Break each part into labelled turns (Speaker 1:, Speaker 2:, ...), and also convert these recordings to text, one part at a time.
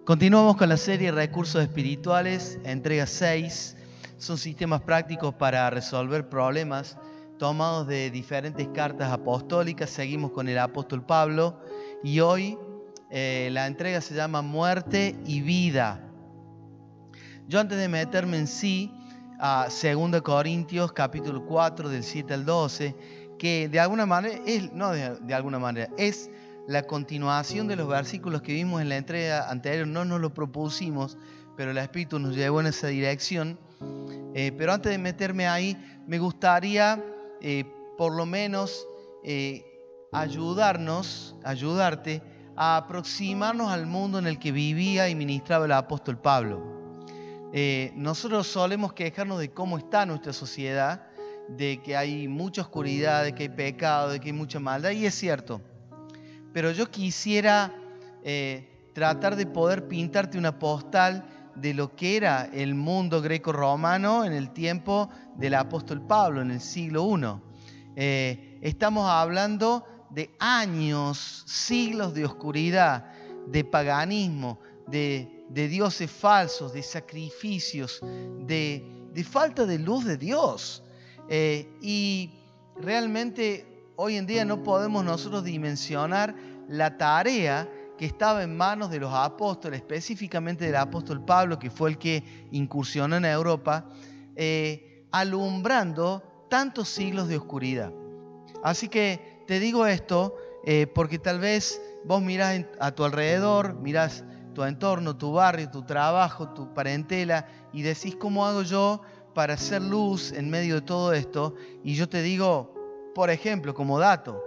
Speaker 1: Continuamos con la serie Recursos Espirituales, entrega 6. Son sistemas prácticos para resolver problemas tomados de diferentes cartas apostólicas. Seguimos con el apóstol Pablo y hoy la entrega se llama Muerte y Vida. Yo antes de meterme en sí a 2 Corintios capítulo 4 del 7 al 12, que de alguna manera, es la continuación de los versículos que vimos en la entrega anterior. No nos lo propusimos, pero el Espíritu nos llevó en esa dirección. Pero antes de meterme ahí, me gustaría por lo menos ayudarte a aproximarnos al mundo en el que vivía y ministraba el apóstol Pablo. Nosotros solemos quejarnos de cómo está nuestra sociedad, de que hay mucha oscuridad, de que hay pecado, de que hay mucha maldad, y es cierto. Pero yo quisiera tratar de poder pintarte una postal de lo que era el mundo greco-romano en el tiempo del apóstol Pablo, en el siglo I. Estamos hablando de años, siglos de oscuridad, de paganismo, de dioses falsos, de sacrificios, de falta de luz de Dios. Y realmente hoy en día no podemos nosotros dimensionar la tarea que estaba en manos de los apóstoles, específicamente del apóstol Pablo, que fue el que incursionó en Europa, alumbrando tantos siglos de oscuridad. Así que te digo esto porque tal vez vos mirás a tu alrededor, mirás tu entorno, tu barrio, tu trabajo, tu parentela y decís, ¿cómo hago yo para hacer luz en medio de todo esto? Y yo te digo, por ejemplo, como dato,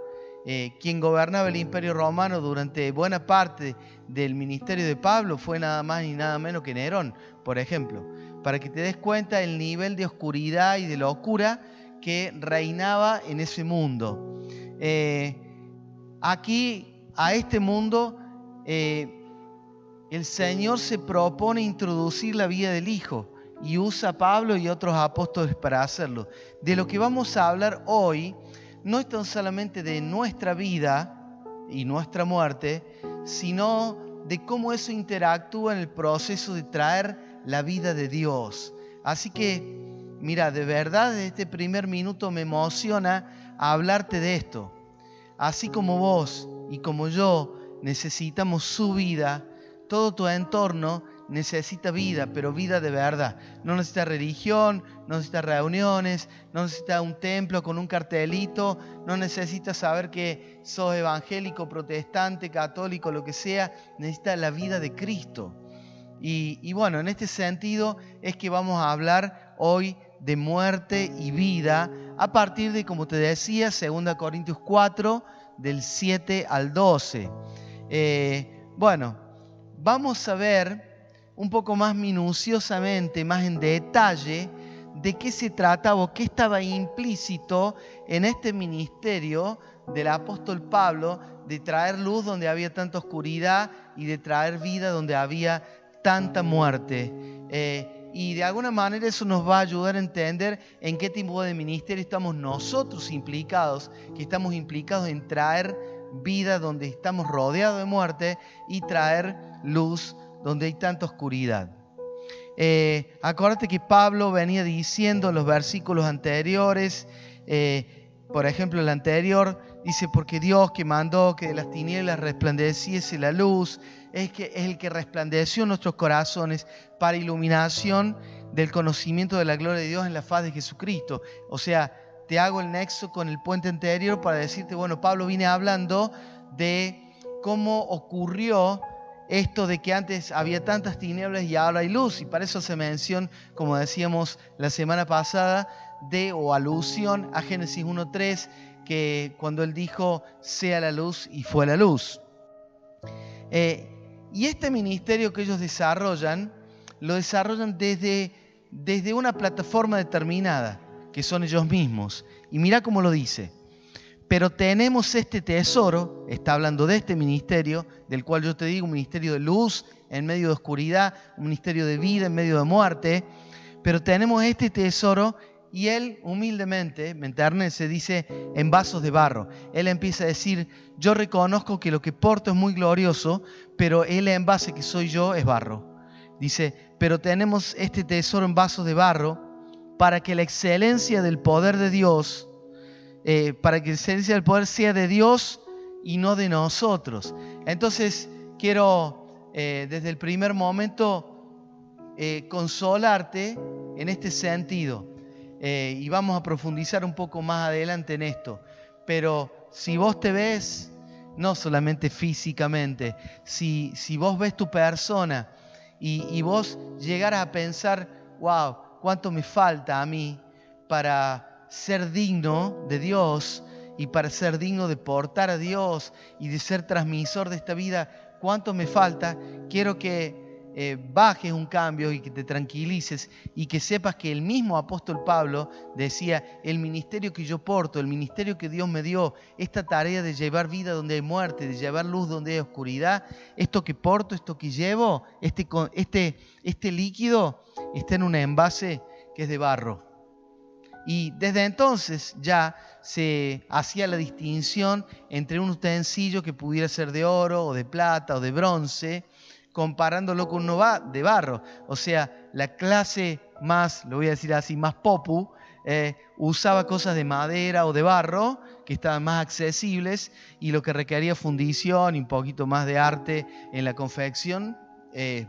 Speaker 1: quien gobernaba el Imperio Romano durante buena parte del ministerio de Pablo fue nada más ni nada menos que Nerón, por ejemplo, para que te des cuenta el nivel de oscuridad y de locura que reinaba en ese mundo. Aquí, a este mundo, el Señor se propone introducir la vida del Hijo y usa a Pablo y otros apóstoles para hacerlo. De lo que vamos a hablar hoy no es tan solamente de nuestra vida y nuestra muerte, sino de cómo eso interactúa en el proceso de traer la vida de Dios. Así que, mira, de verdad, desde este primer minuto me emociona hablarte de esto. Así como vos y como yo necesitamos su vida, todo tu entorno necesita vida, pero vida de verdad. No necesita religión, no necesita reuniones, no necesita un templo con un cartelito, no necesita saber que sos evangélico, protestante, católico, lo que sea. Necesita la vida de Cristo. Y bueno, en este sentido es que vamos a hablar hoy de muerte y vida a partir de, como te decía, 2 Corintios 4, del 7 al 12. Bueno, vamos a ver un poco más minuciosamente, más en detalle, de qué se trataba o qué estaba implícito en este ministerio del apóstol Pablo de traer luz donde había tanta oscuridad y de traer vida donde había tanta muerte. Y de alguna manera eso nos va a ayudar a entender en qué tipo de ministerio estamos nosotros implicados, que estamos implicados en traer vida donde estamos rodeados de muerte y traer luz donde hay tanta oscuridad. Acuérdate que Pablo venía diciendo en los versículos anteriores, por ejemplo el anterior dice, porque Dios que mandó que de las tinieblas resplandeciese la luz, es el que resplandeció en nuestros corazones para iluminación del conocimiento de la gloria de Dios en la faz de Jesucristo. O sea, te hago el nexo con el puente anterior para decirte, bueno, Pablo viene hablando de cómo ocurrió esto de que antes había tantas tinieblas y ahora hay luz, y para eso se menciona, como decíamos la semana pasada, o alusión a Génesis 1:3, que cuando él dijo, sea la luz y fue la luz. Y este ministerio que ellos desarrollan, lo desarrollan desde una plataforma determinada, que son ellos mismos. Y mira cómo lo dice. Pero tenemos este tesoro, está hablando de este ministerio, del cual yo te digo, un ministerio de luz en medio de oscuridad, un ministerio de vida en medio de muerte, pero tenemos este tesoro Y él humildemente, me enternece, dice, en vasos de barro. Él empieza a decir, yo reconozco que lo que porto es muy glorioso, pero el envase que soy yo es barro. Dice, pero tenemos este tesoro en vasos de barro para que la excelencia del poder de Dios, para que la excelencia del poder sea de Dios y no de nosotros. Entonces, quiero desde el primer momento consolarte en este sentido. Y vamos a profundizar un poco más adelante en esto. Pero si vos te ves, no solamente físicamente, si vos ves tu persona y vos llegaras a pensar, wow, cuánto me falta a mí para ser digno de Dios y para ser digno de portar a Dios y de ser transmisor de esta vida, cuánto me falta, quiero que bajes un cambio y que te tranquilices y que sepas que el mismo apóstol Pablo decía, el ministerio que yo porto, el ministerio que Dios me dio, esta tarea de llevar vida donde hay muerte, de llevar luz donde hay oscuridad, esto que porto, esto que llevo, este líquido está en un envase que es de barro. Y desde entonces ya se hacía la distinción entre un utensilio que pudiera ser de oro o de plata o de bronce, comparándolo con uno de barro. O sea, la clase más, lo voy a decir así, más popu, usaba cosas de madera o de barro que estaban más accesibles, y lo que requería fundición y un poquito más de arte en la confección,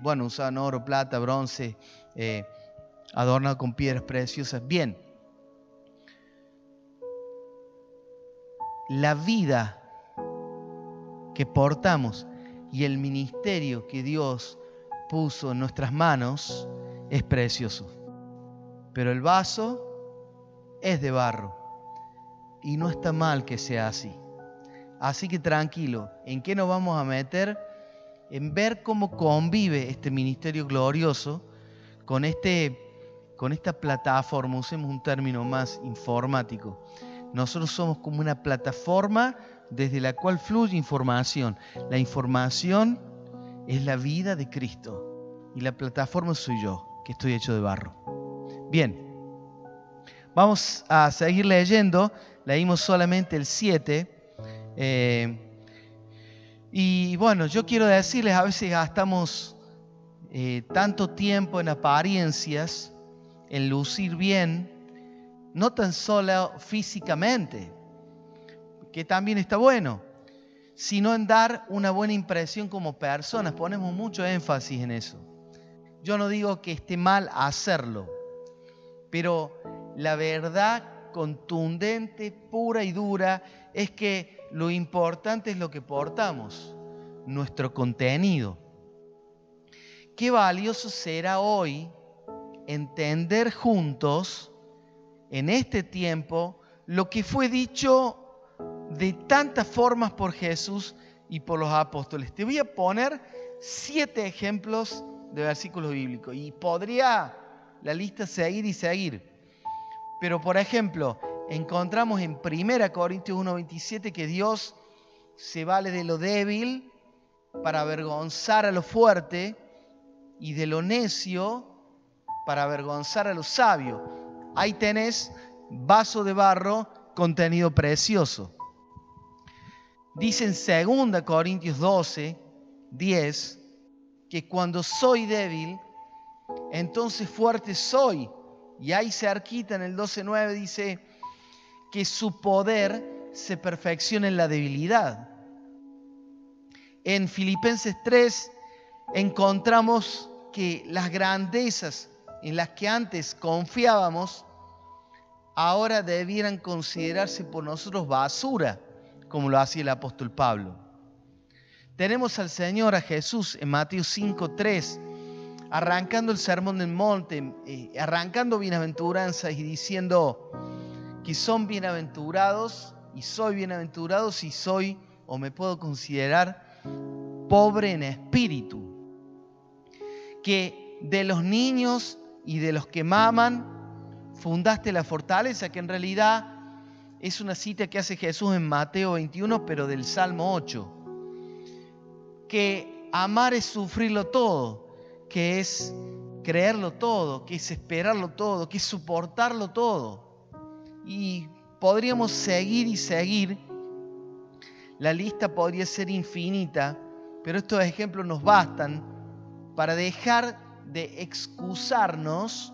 Speaker 1: bueno, usaban oro, plata, bronce, adornado con piedras preciosas. Bien, la vida que portamos y el ministerio que Dios puso en nuestras manos es precioso. Pero el vaso es de barro y no está mal que sea así. Así que tranquilo, ¿en qué nos vamos a meter? En ver cómo convive este ministerio glorioso con esta plataforma, usemos un término más informático. Nosotros somos como una plataforma desde la cual fluye información. La información es la vida de Cristo y la plataforma soy yo, que estoy hecho de barro. Bien, vamos a seguir leyendo. Leímos solamente el 7. Y bueno, yo quiero decirles, a veces gastamos tanto tiempo en apariencias, en lucir bien, no tan solo físicamente, que también está bueno, sino en dar una buena impresión como personas. Ponemos mucho énfasis en eso. Yo no digo que esté mal hacerlo, pero la verdad contundente, pura y dura, es que lo importante es lo que portamos, nuestro contenido. Qué valioso será hoy entender juntos, en este tiempo, lo que fue dicho de tantas formas por Jesús y por los apóstoles. Te voy a poner 7 ejemplos de versículos bíblicos y podría la lista seguir y seguir. Pero por ejemplo, encontramos en 1 Corintios 1:27 que Dios se vale de lo débil para avergonzar a lo fuerte y de lo necio para avergonzar a lo sabio. Ahí tenés vaso de barro, contenido precioso. Dice en 2 Corintios 12:10 que cuando soy débil, entonces fuerte soy. Y ahí cerquita en el 12:9 dice que su poder se perfecciona en la debilidad. En Filipenses 3 encontramos que las grandezas en las que antes confiábamos, ahora debieran considerarse por nosotros basura, como lo hacía el apóstol Pablo. Tenemos al Señor, a Jesús, en Mateo 5:3, arrancando el sermón del monte, arrancando bienaventuranzas y diciendo que son bienaventurados, y soy bienaventurado si soy o me puedo considerar pobre en espíritu. Que de los niños y de los que maman fundaste la fortaleza, que en realidad es una cita que hace Jesús en Mateo 21, pero del Salmo 8. Que amar es sufrirlo todo, que es creerlo todo, que es esperarlo todo, que es soportarlo todo. Y podríamos seguir y seguir. La lista podría ser infinita, pero estos ejemplos nos bastan para dejar de excusarnos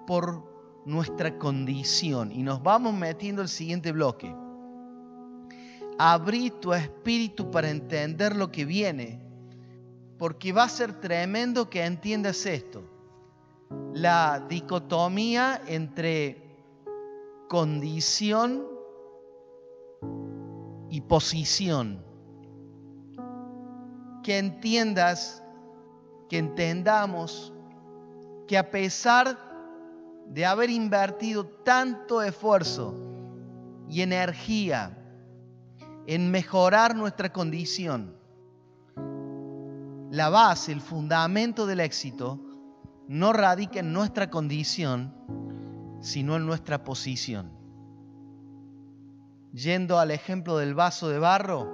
Speaker 1: por nuestra condición. Y nos vamos metiendo al siguiente bloque. Abrí tu espíritu para entender lo que viene, porque va a ser tremendo que entiendas esto. La dicotomía entre condición y posición. Que entiendas, que entendamos que a pesar de haber invertido tanto esfuerzo y energía en mejorar nuestra condición, la base, el fundamento del éxito no radica en nuestra condición, sino en nuestra posición. Yendo al ejemplo del vaso de barro,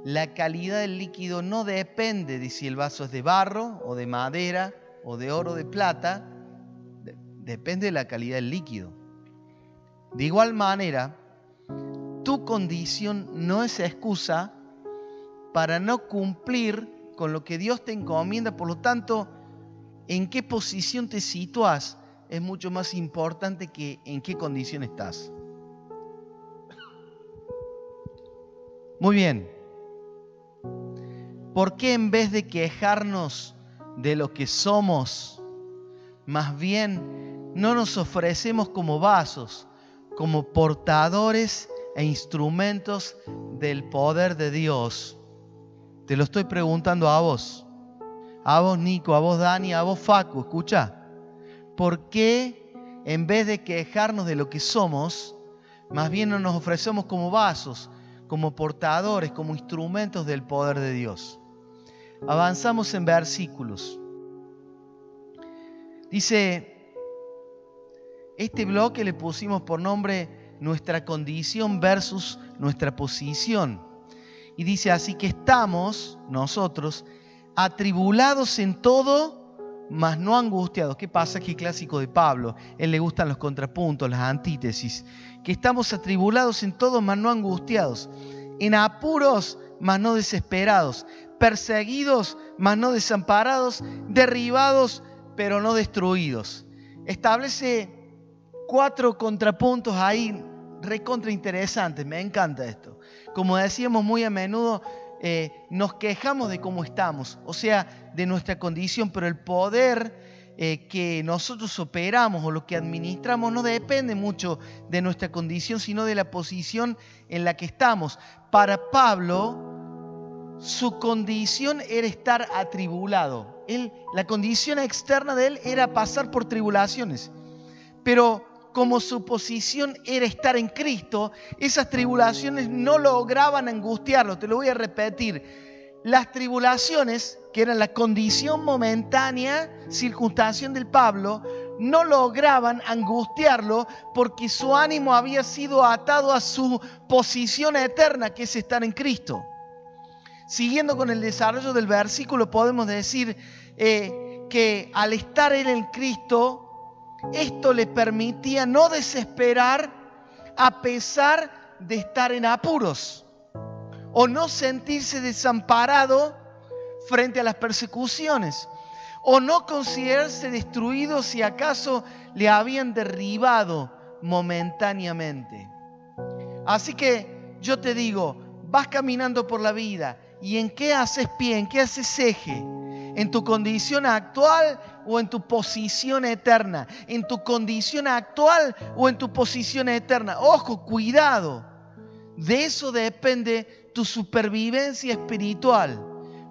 Speaker 1: la calidad del líquido no depende de si el vaso es de barro o de madera o de oro o de plata, depende de la calidad del líquido. De igual manera, tu condición no es excusa para no cumplir con lo que Dios te encomienda. Por lo tanto, en qué posición te sitúas es mucho más importante que en qué condición estás. Muy bien. ¿Por qué en vez de quejarnos de lo que somos, más bien no nos ofrecemos como vasos, como portadores e instrumentos del poder de Dios? Te lo estoy preguntando a vos Nico, a vos Dani, a vos Facu, escucha. ¿Por qué en vez de quejarnos de lo que somos, más bien no nos ofrecemos como vasos, como portadores, como instrumentos del poder de Dios? Avanzamos en versículos. Dice, este bloque le pusimos por nombre nuestra condición versus nuestra posición. Y dice así que estamos nosotros atribulados en todo, mas no angustiados. ¿Qué pasa? Qué clásico de Pablo. A él le gustan los contrapuntos, las antítesis. Que estamos atribulados en todo, mas no angustiados. En apuros, mas no desesperados. Perseguidos, mas no desamparados. Derribados, pero no destruidos. Establece 4 contrapuntos ahí recontra interesantes. Me encanta esto. Como decíamos muy a menudo, nos quejamos de cómo estamos, o sea, de nuestra condición, pero el poder que nosotros operamos o lo que administramos no depende mucho de nuestra condición, sino de la posición en la que estamos. Para Pablo, su condición era estar atribulado. La condición externa de él era pasar por tribulaciones, pero como su posición era estar en Cristo, esas tribulaciones no lograban angustiarlo. Te lo voy a repetir. Las tribulaciones, que eran la condición momentánea, circunstancial del Pablo, no lograban angustiarlo porque su ánimo había sido atado a su posición eterna, que es estar en Cristo. Siguiendo con el desarrollo del versículo, podemos decir que al estar él en Cristo, esto le permitía no desesperar a pesar de estar en apuros, o no sentirse desamparado frente a las persecuciones, o no considerarse destruido si acaso le habían derribado momentáneamente. Así que yo te digo, vas caminando por la vida y ¿en qué haces pie? ¿En qué haces eje? ¿En tu condición actual o en tu posición eterna? ¿En tu condición actual o en tu posición eterna? Ojo, cuidado. De eso depende tu supervivencia espiritual.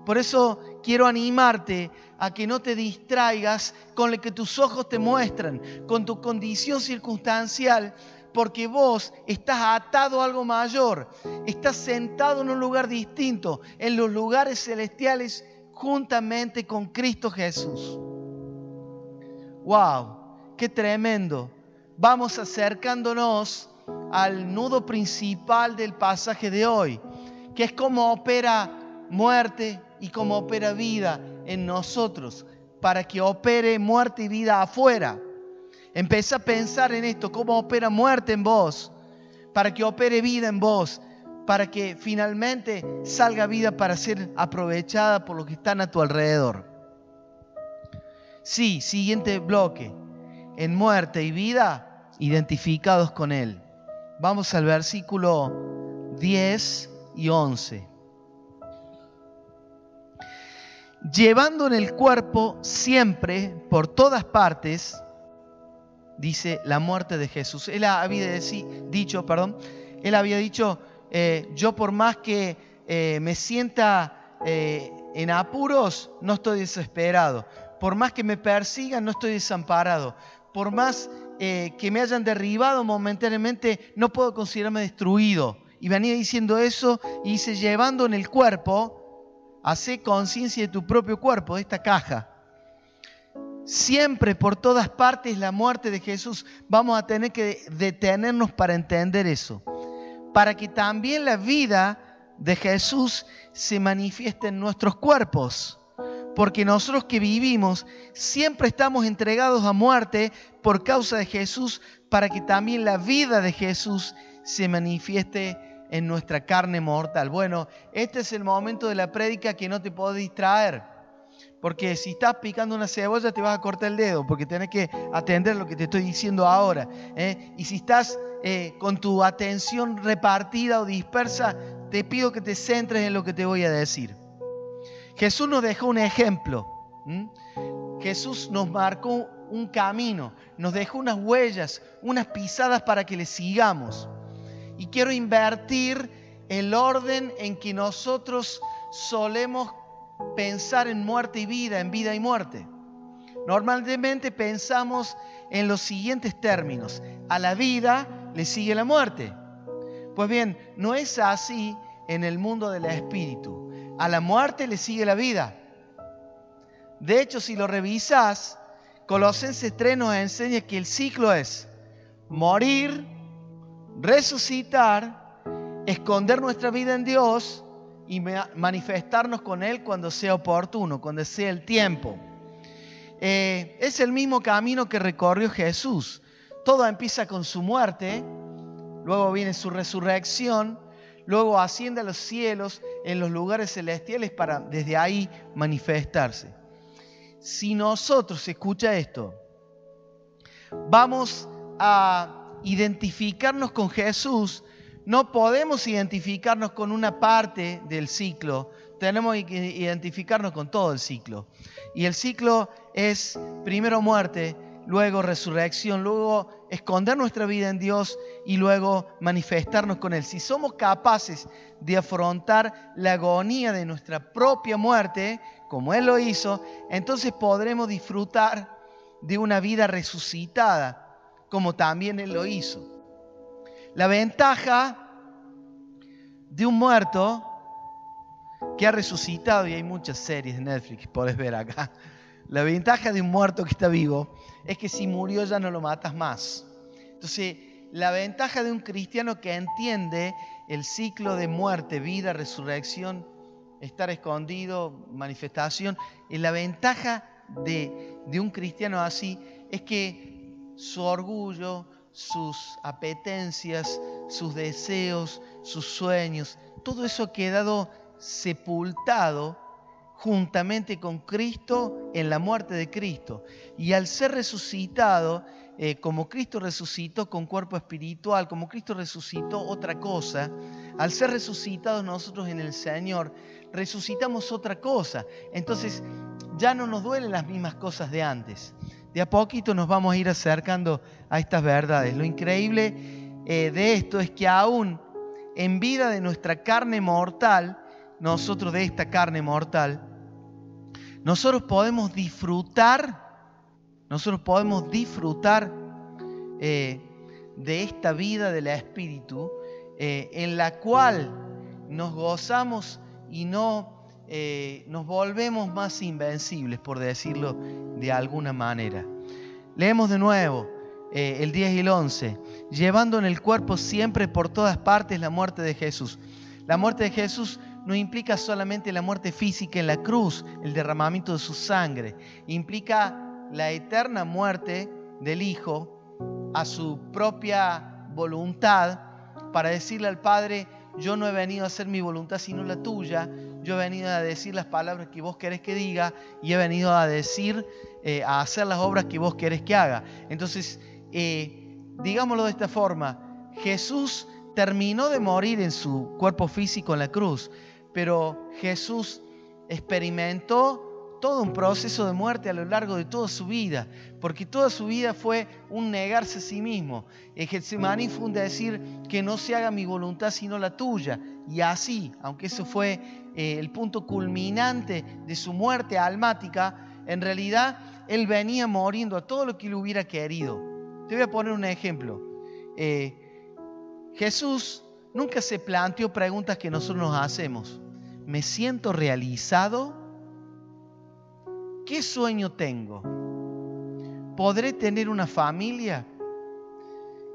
Speaker 1: Por eso quiero animarte a que no te distraigas con lo que tus ojos te muestran, con tu condición circunstancial, porque vos estás atado a algo mayor. Estás sentado en un lugar distinto, en los lugares celestiales, juntamente con Cristo Jesús. ¡Wow! ¡Qué tremendo! Vamos acercándonos al nudo principal del pasaje de hoy, que es cómo opera muerte y cómo opera vida en nosotros. para que opere muerte y vida afuera. Empezá a pensar en esto, cómo opera muerte en vos, para que opere vida en vos, para que finalmente salga vida para ser aprovechada por los que están a tu alrededor. Sí, siguiente bloque. En muerte y vida, identificados con Él. Vamos al versículo 10 y 11. Llevando en el cuerpo siempre, por todas partes, dice, la muerte de Jesús. Él había dicho, yo por más que me sienta en apuros, no estoy desesperado. Por más que me persigan, no estoy desamparado. Por más que me hayan derribado momentáneamente, no puedo considerarme destruido. Y venía diciendo eso y dice, llevando en el cuerpo, hacé conciencia de tu propio cuerpo, de esta caja. Siempre, por todas partes, la muerte de Jesús. Vamos a tener que detenernos para entender eso. Para que también la vida de Jesús se manifieste en nuestros cuerpos. Porque nosotros que vivimos siempre estamos entregados a muerte por causa de Jesús, para que también la vida de Jesús se manifieste en nuestra carne mortal. Bueno, este es el momento de la prédica que no te podés distraer. Porque si estás picando una cebolla te vas a cortar el dedo, porque tenés que atender lo que te estoy diciendo ahora. Y si estás con tu atención repartida o dispersa, te pido que te centres en lo que te voy a decir. Jesús nos dejó un ejemplo. Jesús nos marcó un camino, nos dejó unas huellas, unas pisadas para que le sigamos. Y quiero invertir el orden en que nosotros solemos pensar en muerte y vida, en vida y muerte. Normalmente pensamos en los siguientes términos: a la vida le sigue la muerte. Pues bien, no es así en el mundo del espíritu. A la muerte le sigue la vida. De hecho, si lo revisás, Colosenses 3 nos enseña que el ciclo es morir, resucitar, esconder nuestra vida en Dios y manifestarnos con Él cuando sea oportuno, cuando sea el tiempo. Es el mismo camino que recorrió Jesús. Todo empieza con su muerte, luego viene su resurrección, luego asciende a los cielos, en los lugares celestiales, para desde ahí manifestarse. Si nosotros, escucha esto, vamos a identificarnos con Jesús, no podemos identificarnos con una parte del ciclo, tenemos que identificarnos con todo el ciclo. Y el ciclo es primero muerte, luego resurrección, luego esconder nuestra vida en Dios y luego manifestarnos con Él. Si somos capaces de afrontar la agonía de nuestra propia muerte, como Él lo hizo, entonces podremos disfrutar de una vida resucitada, como también Él lo hizo. La ventaja de un muerto que ha resucitado, y hay muchas series de Netflix, podés ver acá. La ventaja de un muerto que está vivo es que si murió ya no lo matas más. Entonces, la ventaja de un cristiano que entiende el ciclo de muerte, vida, resurrección, estar escondido, manifestación, y la ventaja de un cristiano así es que su orgullo, sus apetencias, sus deseos, sus sueños, todo eso ha quedado sepultado juntamente con Cristo en la muerte de Cristo. Y al ser resucitado, como Cristo resucitó con cuerpo espiritual, como Cristo resucitó otra cosa, al ser resucitados nosotros en el Señor, resucitamos otra cosa. Entonces ya no nos duelen las mismas cosas de antes. De a poquito nos vamos a ir acercando a estas verdades. Lo increíble de esto es que aún en vida de nuestra carne mortal, nosotros de esta carne mortal, nosotros podemos disfrutar de esta vida del Espíritu, en la cual nos gozamos y no nos volvemos más invencibles, por decirlo de alguna manera. Leemos de nuevo el 10 y el 11. Llevando en el cuerpo siempre por todas partes la muerte de Jesús. La muerte de Jesús no implica solamente la muerte física en la cruz, el derramamiento de su sangre. Implica la eterna muerte del Hijo a su propia voluntad para decirle al Padre: yo no he venido a hacer mi voluntad sino la tuya. Yo he venido a decir las palabras que vos querés que diga y he venido a decir, a hacer las obras que vos querés que haga. Entonces, digámoslo de esta forma: Jesús terminó de morir en su cuerpo físico en la cruz, pero Jesús experimentó todo un proceso de muerte a lo largo de toda su vida, porque toda su vida fue un negarse a sí mismo. En Getsemaní fue un decir: que no se haga mi voluntad sino la tuya. Y así, aunque eso fue el punto culminante de su muerte almática, en realidad Él venía muriendo a todo lo que Él hubiera querido. Te voy a poner un ejemplo. Jesús nunca se planteó preguntas que nosotros nos hacemos. ¿Me siento realizado? ¿Qué sueño tengo? ¿Podré tener una familia?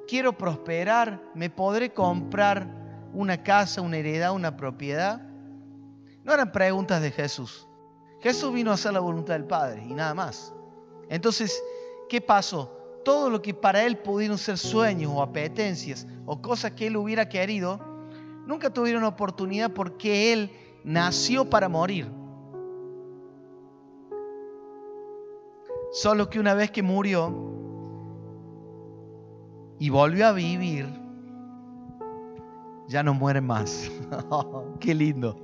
Speaker 1: ¿Quiero prosperar? ¿Me podré comprar una casa, una heredad, una propiedad? No eran preguntas de Jesús. Jesús vino a hacer la voluntad del Padre y nada más. Entonces, ¿qué pasó? Todo lo que para Él pudieron ser sueños o apetencias o cosas que Él hubiera querido, nunca tuvieron oportunidad porque Él nació para morir. Solo que una vez que murió y volvió a vivir, ya no muere más. ¡Qué lindo!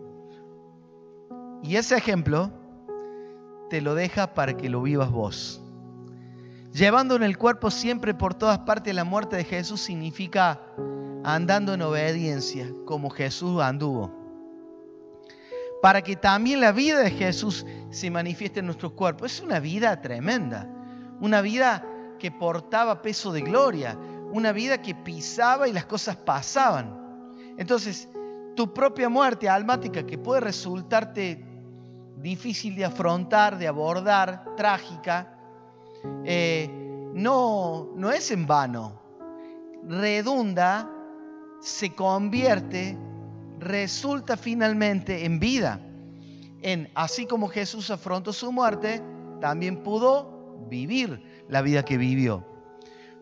Speaker 1: Y ese ejemplo te lo deja para que lo vivas vos. Llevando en el cuerpo siempre por todas partes la muerte de Jesús significa andando en obediencia como Jesús anduvo, para que también la vida de Jesús se manifieste en nuestros cuerpos. Es una vida tremenda, una vida que portaba peso de gloria, una vida que pisaba y las cosas pasaban. Entonces, tu propia muerte almática, que puede resultarte difícil de afrontar, de abordar, trágica, no es en vano. Redunda, se convierte, resulta finalmente en vida. Así como Jesús afrontó su muerte, también pudo vivir la vida que vivió.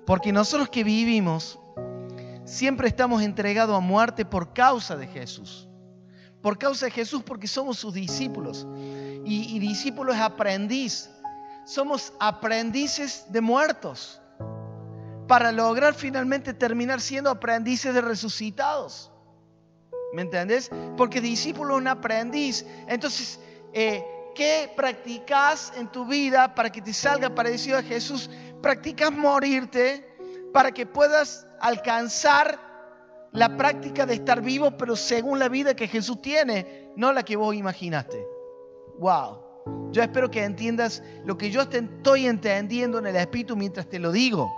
Speaker 1: Porque nosotros que vivimos, siempre estamos entregados a muerte por causa de Jesús. Por causa de Jesús, porque somos sus discípulos. Y discípulo es aprendiz. Somos aprendices de muertos, para lograr finalmente terminar siendo aprendices de resucitados. ¿Me entendés? Porque discípulo es un aprendiz. Entonces, ¿qué practicas en tu vida para que te salga parecido a Jesús? Practicas morirte para que puedas alcanzar la práctica de estar vivo, pero según la vida que Jesús tiene, no la que vos imaginaste. ¡Wow! Yo espero que entiendas lo que yo estoy entendiendo en el Espíritu mientras te lo digo.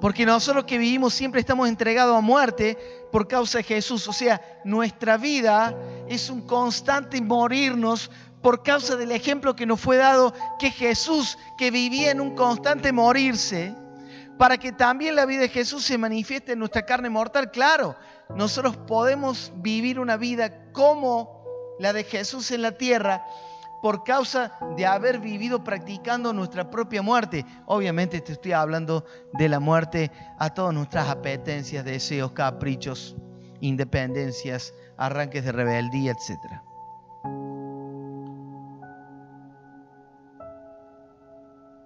Speaker 1: Porque nosotros que vivimos siempre estamos entregados a muerte por causa de Jesús. O sea, nuestra vida es un constante morirnos por causa del ejemplo que nos fue dado, que Jesús, que vivía en un constante morirse, para que también la vida de Jesús se manifieste en nuestra carne mortal. Claro, nosotros podemos vivir una vida como la de Jesús en la tierra, por causa de haber vivido practicando nuestra propia muerte. Obviamente te estoy hablando de la muerte a todas nuestras apetencias, deseos, caprichos, independencias, arranques de rebeldía, etc.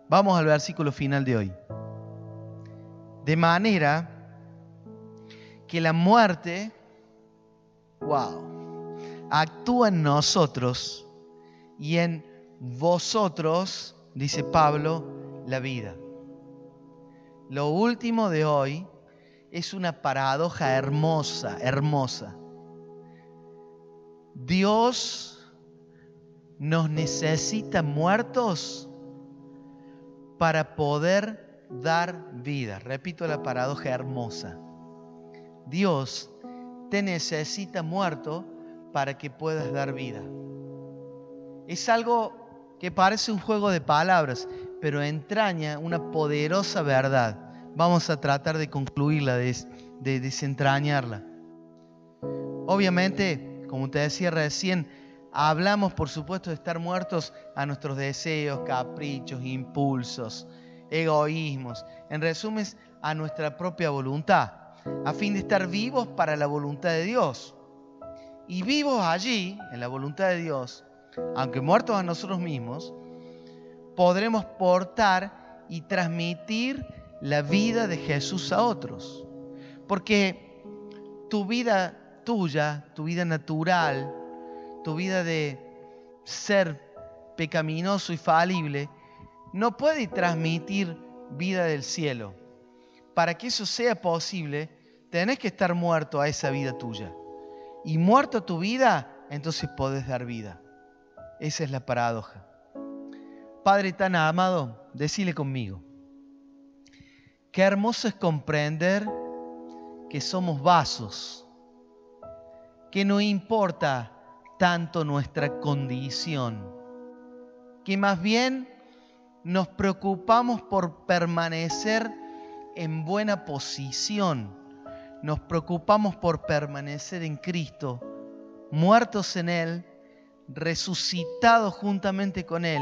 Speaker 1: Vamos al versículo final de hoy. De manera que la muerte, actúa en nosotros y en vosotros, dice Pablo, la vida. Lo último de hoy es una paradoja hermosa, hermosa. Dios nos necesita muertos para poder dar vida. Repito la paradoja hermosa. Dios te necesita muerto para que puedas dar vida. Es algo que parece un juego de palabras, pero entraña una poderosa verdad. Vamos a tratar de concluirla, de desentrañarla. Obviamente, como te decía recién, hablamos por supuesto de estar muertos a nuestros deseos, caprichos, impulsos, egoísmos, en resumen, a nuestra propia voluntad, a fin de estar vivos para la voluntad de Dios. Y vivos allí, en la voluntad de Dios, aunque muertos a nosotros mismos, podremos portar y transmitir la vida de Jesús a otros. Porque tu vida tuya, tu vida natural, tu vida de ser pecaminoso y falible, no puede transmitir vida del cielo. Para que eso sea posible, tenés que estar muerto a esa vida tuya. Y muerto a tu vida, entonces podés dar vida. Esa es la paradoja. Padre tan amado, decile conmigo. Qué hermoso es comprender que somos vasos, que no importa tanto nuestra condición, que más bien nos preocupamos por permanecer en buena posición, nos preocupamos por permanecer en Cristo, muertos en Él, resucitados juntamente con Él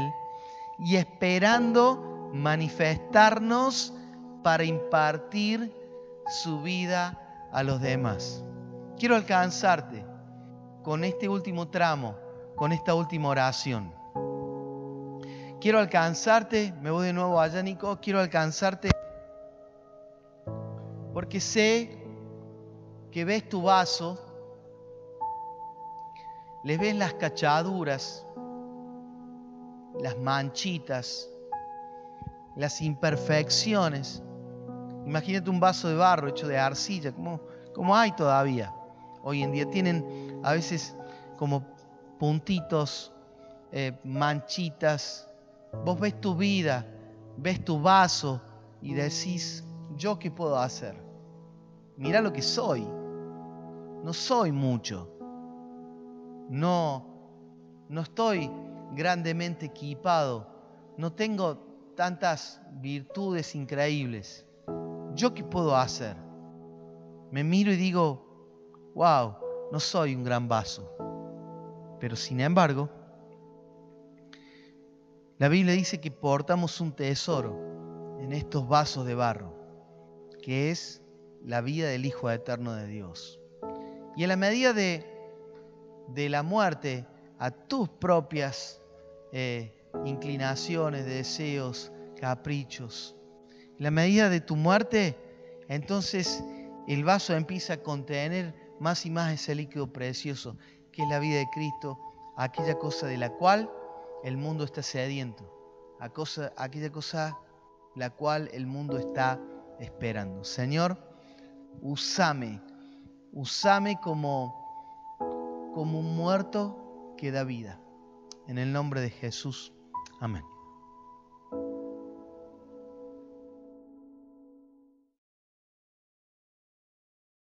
Speaker 1: y esperando manifestarnos para impartir su vida a los demás. Quiero alcanzarte con este último tramo, con esta última oración. Quiero alcanzarte, me voy de nuevo allá, Nico, quiero alcanzarte porque sé que ves tu vaso, les ves las cachaduras, las manchitas, las imperfecciones. Imagínate un vaso de barro hecho de arcilla, como hay todavía. Hoy en día tienen a veces como puntitos, manchitas. Vos ves tu vida, ves tu vaso y decís, ¿yo qué puedo hacer? Mirá lo que soy. No soy mucho. No estoy grandemente equipado. No tengo tantas virtudes increíbles. ¿Yo qué puedo hacer? Me miro y digo, wow, no soy un gran vaso. Pero sin embargo, la Biblia dice que portamos un tesoro en estos vasos de barro, que es la vida del Hijo eterno de Dios. Y en la medida de la muerte a tus propias inclinaciones, deseos, caprichos, en la medida de tu muerte, entonces el vaso empieza a contener más y más ese líquido precioso, que es la vida de Cristo, aquella cosa de la cual el mundo está sediento, aquella cosa la cual el mundo está esperando. Señor, úsame como un muerto que da vida. En el nombre de Jesús. Amén.